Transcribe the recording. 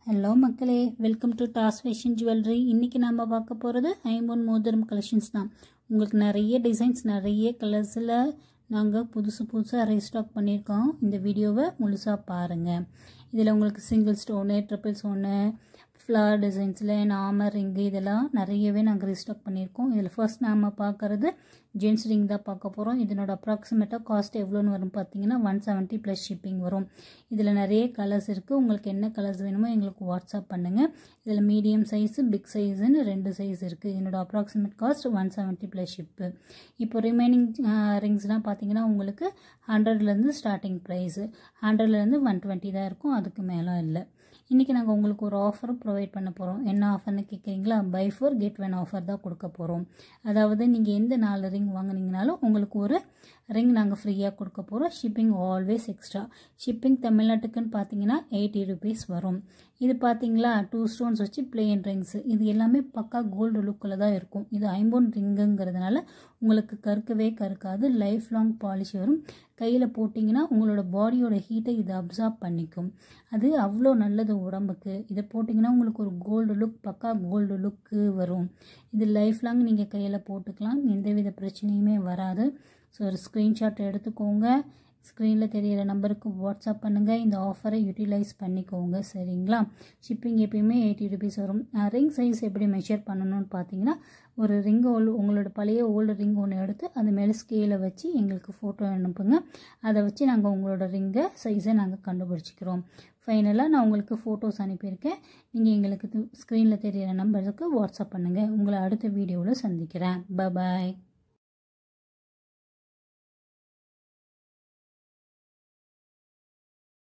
Hello மக்களே, welcome to toss fashion jewellery. இன்றைக்கி நம்ம பார்க்க போகிறது ஐம்பொன் மோதிரம் கலெக்ஷன்ஸ் தான். உங்களுக்கு நிறைய டிசைன்ஸ், நிறைய கலர்ஸில் நாங்கள் புதுசாக ரீஸ்டாக் பண்ணியிருக்கோம். இந்த வீடியோவை முழுசாக பாருங்கள். இதில் உங்களுக்கு single stone, triple stone, flower டிசைன்ஸில் நாமர் ரிங்கு இதெல்லாம் நிறையவே நாங்கள் ரீஸ்டாக் பண்ணியிருக்கோம். இதில் ஃபர்ஸ்ட் நாம் பார்க்குறது ஜென்ஸ் ரிங் தான் பார்க்க போகிறோம். இதனோட அப்ராக்சிமேட்டாக காஸ்ட் எவ்வளோன்னு வரும் பார்த்தீங்கன்னா 170 ப்ளஸ் ஷிப்பிங் வரும். இதில் நிறைய கலர்ஸ் இருக்குது. உங்களுக்கு என்ன கலர்ஸ் வேணுமோ எங்களுக்கு வாட்ஸ்அப் பண்ணுங்கள். இதில் மீடியம் சைஸு, பிக் சைஸுன்னு 2 சைஸ் இருக்குது. இதனோட அப்ராக்சிமேட் காஸ்ட் 170 ப்ளஸ் ஷிப்பு. இப்போ ரிமைனிங் ரிங்ஸ்லாம் பார்த்தீங்கன்னா உங்களுக்கு 100லேருந்து ஸ்டார்டிங் ப்ரைஸு, 100லேருந்து 120 தான் இருக்கும், அதுக்கு மேலே இல்லை. இன்றைக்கி நாங்கள் உங்களுக்கு ஒரு ஆஃபரும் ப்ரொவைட் பண்ண போகிறோம். என்ன ஆஃபர்னு கேட்குறீங்களா? பை 4 get 1 ஆஃபர் தான் கொடுக்க போகிறோம். அதாவது நீங்கள் எந்த 4 ரிங் வாங்கினீங்கனாலும் உங்களுக்கு ஒரு ரிங் நாங்கள் ஃப்ரீயாக கொடுக்க போகிறோம். Shipping always extra. ஷிப்பிங் தமிழ்நாட்டுக்குன்னு பார்த்தீங்கன்னா 80 rupees வரும். இது பார்த்தீங்களா 2 ஸ்டோன்ஸ் வச்சு பிளெயின் ரிங்ஸு. இது எல்லாமே பக்கா கோல்டு லுக்கில் தான் இருக்கும். இது ஐம்பொன் ரிங்குங்கிறதுனால உங்களுக்கு கருக்காது. லைஃப் லாங் பாலிஷ் வரும். கையில் போட்டிங்கன்னா உங்களோட பாடியோட ஹீட்டை இது அப்சார்ப் பண்ணிக்கும். அது அவ்வளோ நல்லது உடம்புக்கு. இதை போட்டிங்கன்னா உங்களுக்கு ஒரு கோல்டு லுக், பக்கா கோல்டு லுக்கு வரும். இது லைஃப் லாங் நீங்கள் கையில் போட்டுக்கலாம், எந்தவித பிரச்சனையுமே வராது. ஸோ ஒரு ஸ்க்ரீன்ஷாட் எடுத்துக்கோங்க, ஸ்க்ரீனில் தெரிகிற நம்பருக்கு வாட்ஸ்அப் பண்ணுங்கள். இந்த ஆஃபரை யூட்டிலைஸ் பண்ணிக்கோங்க, சரிங்களா? ஷிப்பிங் எப்பயுமே 80 rupees வரும். ரிங் சைஸ் எப்படி மெஷர் பண்ணணும்னு பார்த்தீங்கன்னா, ஒரு ரிங் உங்களோட பழைய ஓல்டு ரிங் ஒன்று எடுத்து அது மேலே ஸ்கேலை வச்சு எங்களுக்கு ஃபோட்டோ அனுப்புங்க. அதை வச்சு நாங்கள் உங்களோட ரிங்கை சைஸை நாங்கள் கண்டுபிடிச்சிக்கிறோம். ஃபைனலாக நான் உங்களுக்கு ஃபோட்டோஸ் அனுப்பியிருக்கேன். நீங்கள் எங்களுக்கு ஸ்க்ரீனில் தெரிகிற நம்பருக்கு வாட்ஸ்அப் பண்ணுங்கள். உங்களை அடுத்த வீடியோவில் சந்திக்கிறேன். பாய்.